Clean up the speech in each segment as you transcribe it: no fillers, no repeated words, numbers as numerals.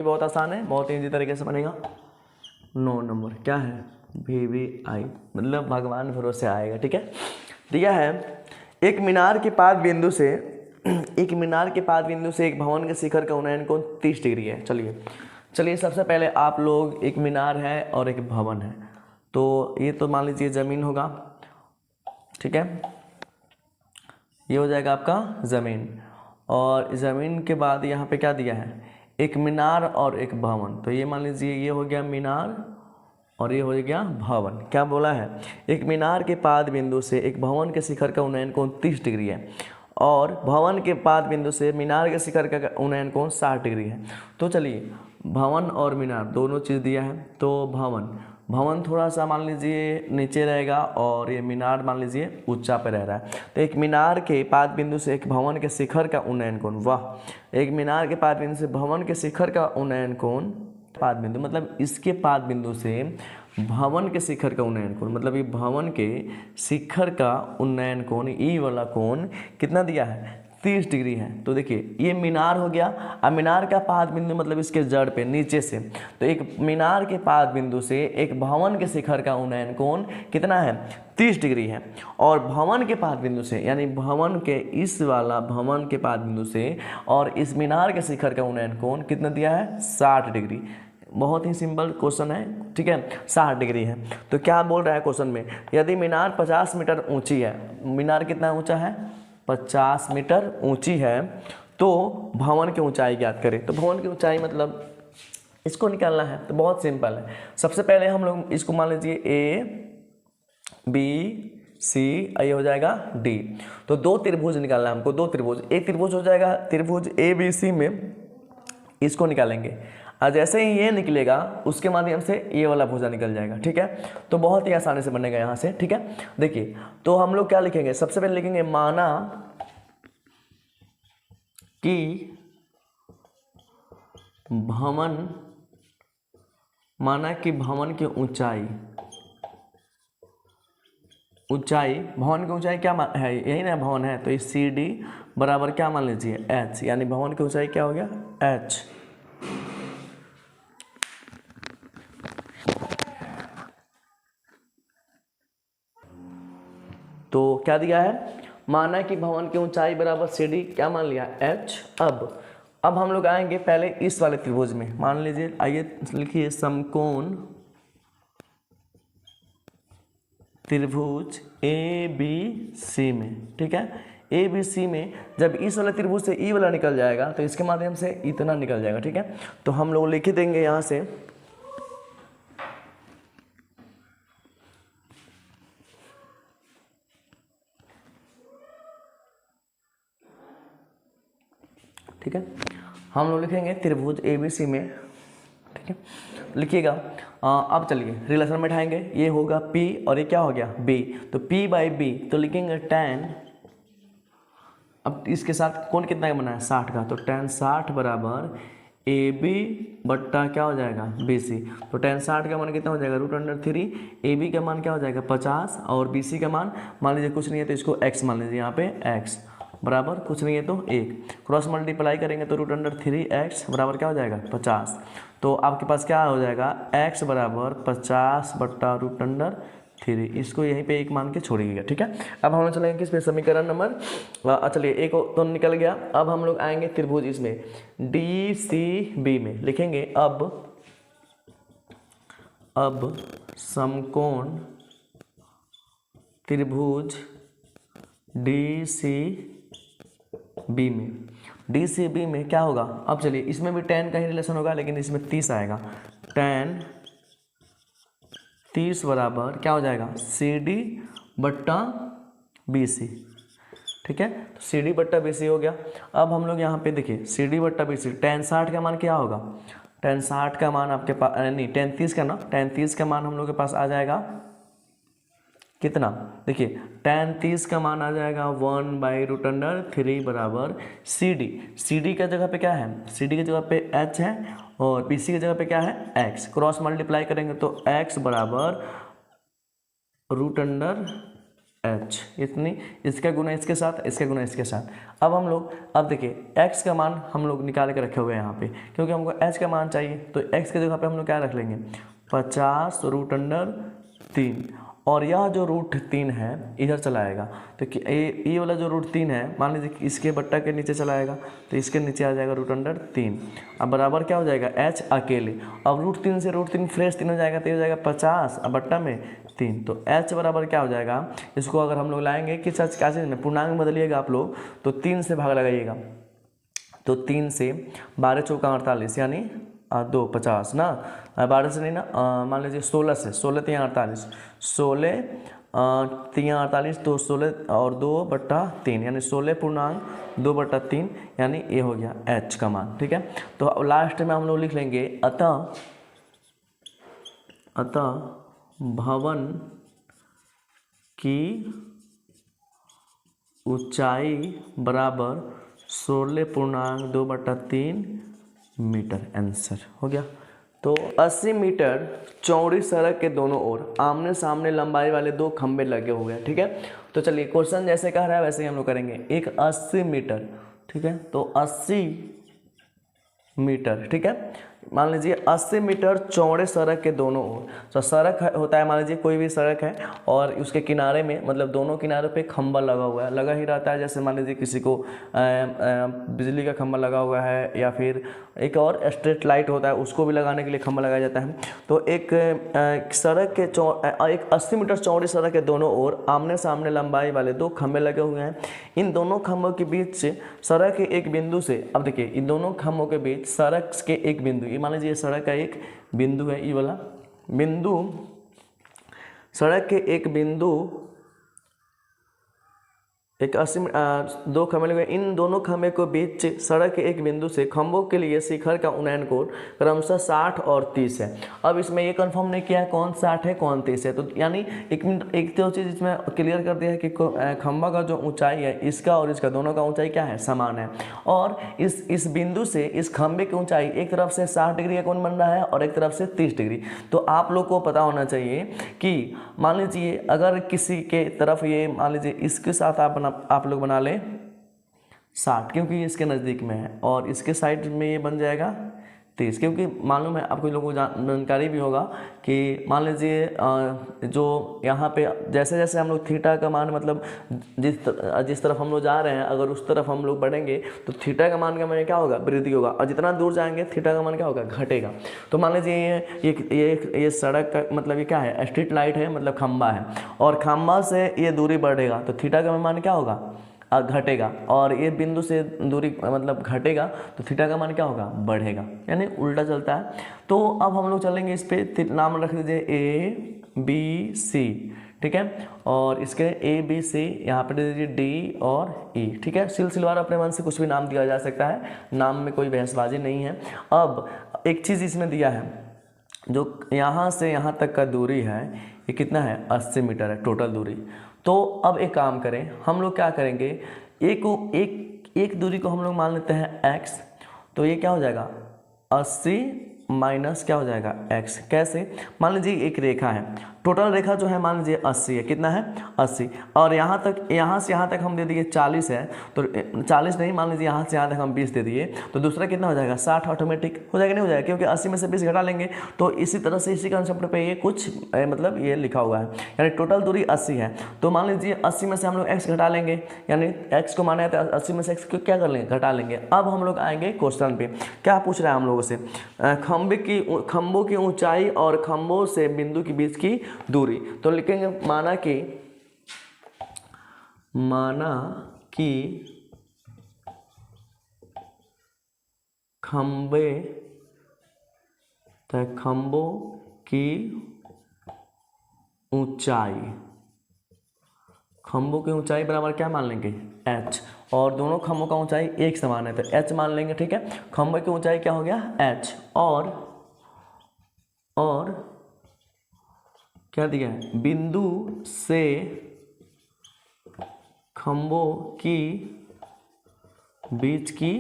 बहुत आसान है, बहुत इजी तरीके से बनेगा। 9 नंबर क्या है, VVI मतलब भगवान भरोसे आएगा। ठीक है, दिया है एक मीनार के पाद बिंदु से एक भवन के शिखर का उन्नयन कोण 30 डिग्री है। चलिए सबसे पहले आप लोग, एक मीनार है और एक भवन है, तो ये तो मान लीजिए ज़मीन होगा। ठीक है, ये हो जाएगा आपका ज़मीन, और ज़मीन के बाद यहाँ पे क्या दिया है, एक मीनार और एक भवन। तो ये मान लीजिए ये हो गया मीनार और ये हो गया भवन। क्या बोला है, एक मीनार के पाद बिंदु से एक भवन के शिखर का उन्नयन कोण 30 डिग्री है, और भवन के पाद बिंदु से मीनार के शिखर का उन्नयन कोण 60 डिग्री है। तो चलिए भवन और मीनार दोनों चीज़ दिया है, तो भवन थोड़ा सा मान लीजिए नीचे रहेगा और ये मीनार मान लीजिए ऊंचा पे रह रहा है। तो एक मीनार के पाद बिंदु से एक भवन के शिखर का उन्नयन कोण, वाह, एक मीनार के पाद बिंदु से भवन के शिखर का उन्नयन कोण, पाद बिंदु मतलब इसके पाद बिंदु से भवन के शिखर का उन्नयन कोण, मतलब ये भवन के शिखर का उन्नयन कोण, ई वाला कोण कितना दिया है, 30 डिग्री है। तो देखिए ये मीनार हो गया। अब मीनार का पाद बिंदु मतलब इसके जड़ पे नीचे से, तो एक मीनार के पाद बिंदु से एक भवन के शिखर का उन्नयन कोण कितना है, 30 डिग्री है। और भवन के पाद बिंदु से, यानी भवन के इस वाला भवन के पाद बिंदु से और इस मीनार के शिखर का उन्नयन कोण कितना दिया है, 60 डिग्री। बहुत ही सिंपल क्वेश्चन है। ठीक है, 60 डिग्री है। तो क्या बोल रहा है क्वेश्चन में, यदि मीनार 50 मीटर ऊंची है, मीनार कितना ऊंचा है, 50 मीटर ऊंची है, तो भवन की ऊंचाई ज्ञात करें। तो भवन की ऊंचाई मतलब इसको निकालना है, तो बहुत सिंपल है। सबसे पहले हम लोग इसको मान लीजिए A B C, ये हो जाएगा D। तो दो त्रिभुज निकालना है हमको, दो त्रिभुज, एक त्रिभुज हो जाएगा त्रिभुज ABC में, इसको निकालेंगे। और जैसे ही ये निकलेगा उसके माध्यम से ये वाला भुजा निकल जाएगा। ठीक है, तो बहुत ही आसानी से बनेगा यहाँ से। ठीक है, देखिए तो हम लोग क्या लिखेंगे, सबसे पहले लिखेंगे माना कि भवन की ऊंचाई भवन की ऊंचाई क्या है, यही ना भवन है, तो ये CD बराबर क्या मान लीजिए H, यानी भवन की ऊंचाई क्या हो गया, H। तो क्या दिया है, माना कि भवन की ऊंचाई बराबर CD, क्या मान लिया, H। अब हम लोग आएंगे पहले इस वाले त्रिभुज में, मान लीजिए, आइए लिखिए समकोण त्रिभुज ABC में। ठीक है, ABC में जब इस वाले त्रिभुज से ई वाला निकल जाएगा तो इसके माध्यम से इतना निकल जाएगा। ठीक है, तो हम लोग लिख देंगे यहाँ से, ठीक है, हम लोग लिखेंगे त्रिभुज ABC में। ठीक है, लिखिएगा। अब चलिए रिलेशन में बैठाएंगे, ये होगा P और ये क्या हो गया B, तो P बाई B, तो लिखेंगे tan, अब इसके साथ कोण कितना का बना है, 60 का, तो tan 60 बराबर AB बट्टा क्या हो जाएगा BC। तो tan 60 का मान कितना हो जाएगा, √3, AB का मान क्या हो जाएगा 50, और BC का मान लीजिए कुछ नहीं है तो इसको x मान लीजिए, यहाँ पे x बराबर कुछ नहीं है तो 1, क्रॉस मल्टीप्लाई करेंगे तो √3x बराबर क्या हो जाएगा 50। तो आपके पास क्या हो जाएगा, x बराबर 50 बट्टा √3, इसको यहीं पे 1 मान के छोड़िएगा। ठीक है, अब हम लोग चलेंगे किस पे, समीकरण नंबर, चलिए एक तो निकल गया। अब हम लोग आएंगे त्रिभुज इसमें DCB में, लिखेंगे अब समकोण त्रिभुज DCB में क्या होगा, अब चलिए इसमें भी tan का ही रिलेशन होगा, लेकिन इसमें 30 आएगा, tan 30 बराबर क्या हो जाएगा CD बट्टा BC। ठीक है, तो CD बट्टा BC हो गया। अब हम लोग यहाँ पे देखिए CD बट्टा BC, tan 60 का मान क्या होगा, tan 60 का मान आपके पास नहीं, tan 30 का ना, tan 30 का मान हम लोग के पास आ जाएगा कितना, देखिए tan 30 का मान आ जाएगा 1/√3 बराबर CD का जगह पे क्या है, CD की जगह पे H है और BC की जगह पे क्या है X, क्रॉस मल्टीप्लाई करेंगे तो X बराबर एच, इतनी, इसका गुना इसके साथ, इसका गुना इसके साथ। अब हम लोग, अब देखिए x का मान हम लोग निकाल के रखे हुए हैं यहाँ पे, क्योंकि हमको h का मान चाहिए, तो x के जगह पे हम लोग क्या रख लेंगे 50√3, और यह जो √3 है इधर चला आएगा, तो ये वाला जो √3 है मान लीजिए इसके बट्टा के नीचे चला आएगा, तो इसके नीचे आ जाएगा √3। अब बराबर क्या हो जाएगा h अकेले, अब √3 से √3 फ्रेश 3 हो जाएगा, तो ये हो जाएगा 50, अब बट्टा में 3, तो h बराबर क्या हो जाएगा, इसको अगर हम लोग लाएंगे कि सच क्या चीज़ में पूर्णांक बदलिएगा आप लोग, तो 3 से भाग लगाइएगा, तो 3 से 12 चौका 48 यानी 2 50 ना, 12 से नहीं ना, मान लीजिए 16 से, 16 3 48, 16 3 48, तो 16 और 2/3 यानी 16.2/3 यानी ये हो गया h का मान। ठीक है, तो अब लास्ट में हम लोग लिख लेंगे अतः भवन की ऊंचाई बराबर 16.2/3 मीटर। आंसर हो गया। तो 80 मीटर चौड़ी सड़क के दोनों ओर आमने सामने लंबाई वाले 2 खंबे लगे हुए हैं। ठीक है, तो चलिए क्वेश्चन जैसे कह रहा है वैसे ही हम लोग करेंगे। एक 80 मीटर, ठीक है, तो 80 मीटर, ठीक है, मान लीजिए 80 मीटर चौड़े सड़क के दोनों ओर, तो सड़क होता है, मान लीजिए कोई भी सड़क है और उसके किनारे में, मतलब दोनों किनारे पे खंबा लगा हुआ है, लगा ही रहता है, जैसे मान लीजिए किसी को बिजली का खंबा लगा हुआ है, या फिर एक और स्ट्रीट लाइट होता है उसको भी लगाने के लिए खंबा लगाया जाता है। तो एक सड़क के एक 80 मीटर चौड़ी सड़क के दोनों ओर आमने सामने लंबाई वाले 2 खंबे लगे हुए हैं। इन दोनों खंभों के बीच सड़क के एक बिंदु से, अब देखिए इन दोनों खंभों के बीच सड़क के एक बिंदु, ये मान लीजिए सड़क का एक बिंदु है, ये वाला बिंदु, सड़क के एक बिंदु, एक 2 खंभे लगे, इन दोनों खंभे के बीच सड़क के एक बिंदु से खंभों के लिए शिखर का उन्नयन कोण क्रमशः 60 और 30 है। अब इसमें ये कंफर्म नहीं किया है कौन 60 है कौन 30 है, तो यानी एक तो चीज़ इसमें क्लियर कर दिया है कि खंभा का जो ऊंचाई है इसका और इसका दोनों का ऊंचाई क्या है, समान है, और इस बिंदु से इस खंभे की ऊंचाई एक तरफ से 60 डिग्री का कोण बन रहा है और एक तरफ से 30 डिग्री। तो आप लोग को पता होना चाहिए कि मान लीजिए अगर किसी के तरफ ये, मान लीजिए इसके साथ आप लोग बना लें 60, क्योंकि ये इसके नज़दीक में है, और इसके साइड में ये बन जाएगा 30, क्योंकि मालूम है आपको लोगों को जानकारी भी होगा कि मान लीजिए जो यहाँ पे जैसे जैसे हम लोग थीटा का मान, मतलब जिस तरफ हम लोग जा रहे हैं अगर उस तरफ हम लोग बढ़ेंगे तो थीटा का मान का मान क्या होगा, वृद्धि होगा, और जितना दूर जाएंगे थीटा का मान क्या होगा, घटेगा। तो मान लीजिए ये सड़क का मतलब ये क्या है, स्ट्रीट लाइट है, मतलब खंबा है, और खंबा से ये दूरी बढ़ेगा तो थीटा का मान क्या होगा, घटेगा, और ये बिंदु से दूरी मतलब घटेगा तो थीटा का मान क्या होगा, बढ़ेगा, यानी उल्टा चलता है। तो अब हम लोग चलेंगे इस पे, नाम रख दीजिए ABC, ठीक है, और इसके ABC यहाँ पे दे दीजिए D और E, ठीक है, सिलसिलेवार अपने मन से कुछ भी नाम दिया जा सकता है, नाम में कोई बहसबाजी नहीं है। अब एक चीज़ इसमें दिया है, जो यहाँ से यहाँ तक का दूरी है ये कितना है, 80 मीटर है टोटल दूरी। तो अब एक काम करें, हम लोग क्या करेंगे, एक दूरी को हम लोग मान लेते हैं x, तो ये क्या हो जाएगा 80 माइनस क्या हो जाएगा x। कैसे, मान लीजिए एक रेखा है, टोटल रेखा जो है मान लीजिए 80 है, कितना है 80, और यहाँ से यहाँ तक हम दे दिए 40 है, तो 40 नहीं, मान लीजिए यहाँ से यहाँ तक हम 20 दे दिए, तो दूसरा कितना हो जाएगा 60 ऑटोमेटिक हो जाएगा, नहीं हो जाएगा, क्योंकि 80 में से 20 घटा लेंगे। तो इसी तरह से इसी कंसेप्ट पे ये कुछ मतलब ये लिखा हुआ है, यानी टोटल दूरी 80 है, तो मान लीजिए 80 में से हम लोग x घटा लेंगे, यानी x को माना है तो 80 में से x को क्या कर लेंगे, घटा लेंगे। अब हम लोग आएंगे क्वेश्चन पे, क्या पूछ रहा है हम लोगों से, खंभों की ऊंचाई और खंभों से बिंदु के बीच की दूरी। तो लिखेंगे माना कि खंभों की ऊंचाई बराबर क्या मान लेंगे, h, और दोनों खंभों का ऊंचाई एक समान है तो h मान लेंगे, ठीक है। खंभे की ऊंचाई क्या हो गया h, और क्या दिया है, बिंदु से खंभों की बीच की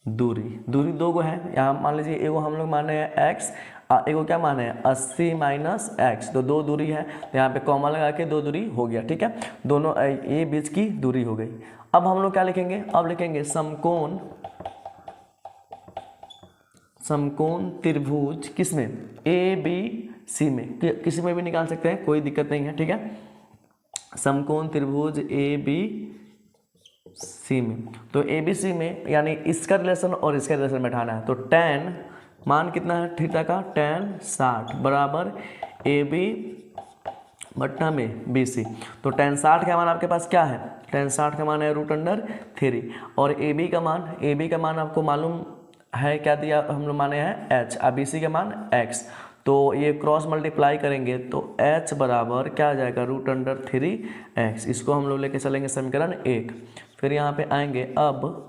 दूरी 2 गो है, यहाँ मान लीजिए एगो हम लोग मान रहे हैं x, एगो क्या मान है 80 माइनस एक्स, तो 2 दूरी है, तो यहाँ पे कॉमा लगा के 2 दूरी हो गया, ठीक है, दोनों ये बीच की दूरी हो गई। अब हम लोग क्या लिखेंगे, अब लिखेंगे समकोण त्रिभुज किसमें, ए बी सी में, किसी में भी निकाल सकते हैं, कोई दिक्कत नहीं है, ठीक है, समकोण त्रिभुज ए बी सी में। तो ए बी सी में यानी इसका रिलेशन और इसका रिलेशन बैठाना है, तो tan मान कितना है थीटा का, tan 60 बराबर ए बी बट्टा में बी सी। तो tan 60 का मान आपके पास क्या है, tan 60 का मान है √3 और ए बी का मान आपको मालूम है क्या दिया, हम लोग माने हैं h, अब बी सी का मान x, तो ये क्रॉस मल्टीप्लाई करेंगे तो h बराबर क्या आ जाएगा √3x। इसको हम लोग लेके चलेंगे समीकरण 1। फिर यहाँ पे आएंगे, अब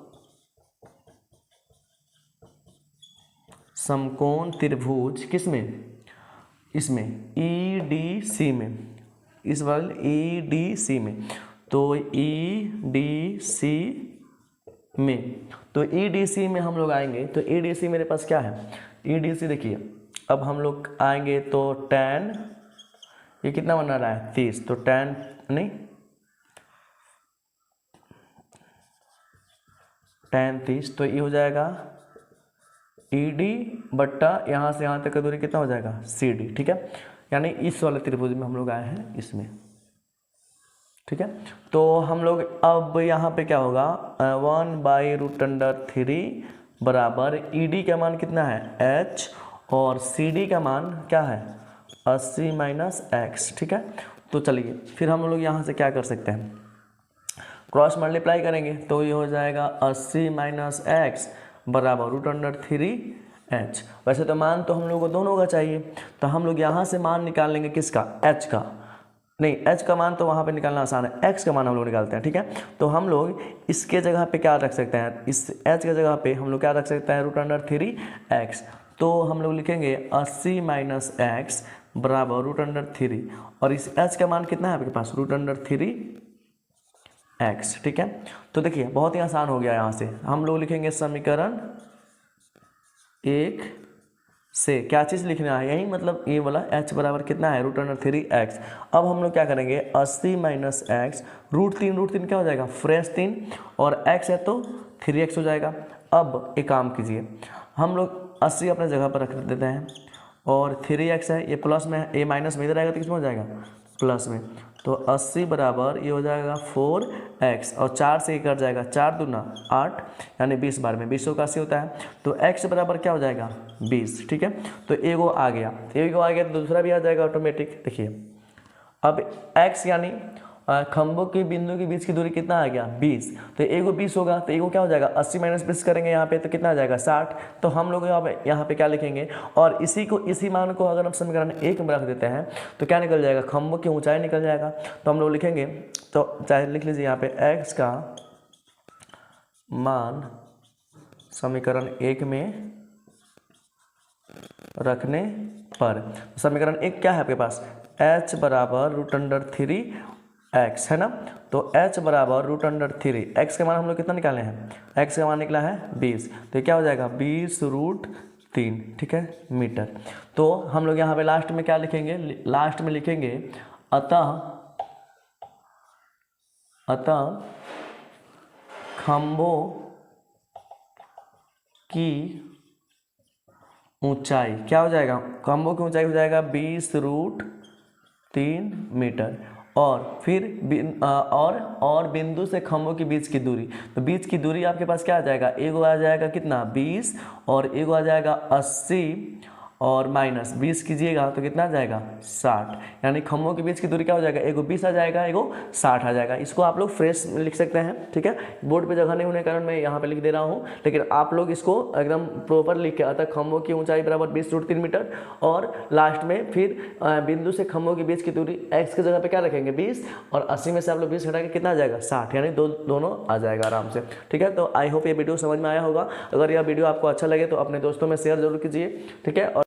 समकोण त्रिभुज किसमें, इसमें EDC में, इस वाले EDC में, तो EDC में, तो EDC में हम लोग आएंगे, तो EDC मेरे पास क्या है, EDC देखिए, अब हम लोग आएंगे तो tan, ये कितना बना रहा है 30, तो tan नहीं tan 30, तो ये हो जाएगा ED बट्टा यहाँ से यहाँ तक का दूरी कितना हो जाएगा CD, ठीक है, यानी इस वाले त्रिभुज में हम लोग आए हैं इसमें, ठीक है। तो हम लोग अब यहाँ पे क्या होगा 1/√3 बराबर ED का मान कितना है h और CD का मान क्या है 80 माइनस x, ठीक है। तो चलिए फिर हम लोग यहाँ से क्या कर सकते हैं, क्रॉस मल्टीप्लाई करेंगे, तो ये हो जाएगा 80 माइनस x बराबर √3h। वैसे तो मान तो हम लोग को दोनों का चाहिए, तो हम लोग यहाँ से मान निकाल लेंगे किसका, h का, नहीं h का मान तो वहाँ पे निकालना आसान है, x का मान हम लोग निकालते हैं, ठीक है। तो हम लोग इसके जगह पे क्या रख सकते हैं, इस h के जगह पे हम लोग क्या रख सकते हैं √3x। तो हम लोग लिखेंगे 80 माइनस x बराबर √3 और इस h का मान कितना है आपके पास √3x, ठीक है। तो देखिए बहुत ही आसान हो गया, यहाँ से हम लोग लिखेंगे समीकरण 1 से क्या चीज़ लिखना है, यही मतलब ये वाला h बराबर कितना है √3x। अब हम लोग क्या करेंगे 80 माइनस x, √3 क्या हो जाएगा फ्रेश 3 और x है तो 3x हो जाएगा। अब एक काम कीजिए, हम लोग 80 अपने जगह पर रख देते हैं और 3x है, ये प्लस में है, ये माइनस में इधर आएगा तो किसमें हो जाएगा प्लस में, तो 80 बराबर ये हो जाएगा 4x और 4 से ये कट जाएगा, 4 दूना 8 यानी 20 बार में 20 का 80 होता है, तो x बराबर क्या हो जाएगा 20, ठीक है। तो एगो आ गया तो दूसरा भी आ जाएगा ऑटोमेटिक। देखिए अब x यानी खंभों के बिंदु के बीच की दूरी कितना आ गया 20, तो एगो 20 होगा, तो एगो क्या हो जाएगा 80 माइनस 20 करेंगे यहाँ पे तो कितना आ जाएगा 60। तो हम लोग यहाँ पे क्या लिखेंगे, और इसी मान को अगर हम समीकरण 1 में रख देते हैं तो क्या निकल जाएगा, खंभों की ऊंचाई निकल जाएगा। तो हम लोग लिखेंगे, तो चाहे लिख लीजिए यहाँ पे x का मान समीकरण 1 में रखने पर, समीकरण 1 क्या है आपके पास h बराबर √3x है ना, तो h बराबर √3, x का मान हम लोग कितना निकाले हैं, x का मान निकला है 20, तो क्या हो जाएगा 20√3, ठीक है मीटर। तो हम लोग यहाँ पे लास्ट में क्या लिखेंगे, लास्ट में लिखेंगे अतः खंभों की ऊंचाई क्या हो जाएगा, खंभों की ऊंचाई हो जाएगा 20√3 मीटर, और फिर और बिंदु से खंभों के बीच की दूरी, तो बीच की दूरी आपके पास क्या आ जाएगा, एगो आ जाएगा कितना 20 और एगो आ जाएगा 80 और माइनस 20 कीजिएगा तो कितना आ जाएगा 60, यानी खंभों के बीच की दूरी क्या हो जाएगा, एगो 20 आ जाएगा एगो 60 आ जाएगा। इसको आप लोग फ्रेश लिख सकते हैं, ठीक है, बोर्ड पे जगह नहीं होने के कारण मैं यहाँ पे लिख दे रहा हूँ, लेकिन आप लोग इसको एकदम प्रॉपर लिख के अतः खंभों की ऊंचाई बराबर 20√3 मीटर, और लास्ट में फिर बिंदु से खंभों के बीच की दूरी x की जगह पे क्या रखेंगे 20 और 80 में से आप लोग 20 हटा के कितना आ जाएगा 60, यानी दोनों आ जाएगा आराम से, ठीक है। तो आई होप ये वीडियो समझ में आया होगा। अगर यह वीडियो आपको अच्छा लगे तो अपने दोस्तों में शेयर जरूर कीजिए, ठीक है। और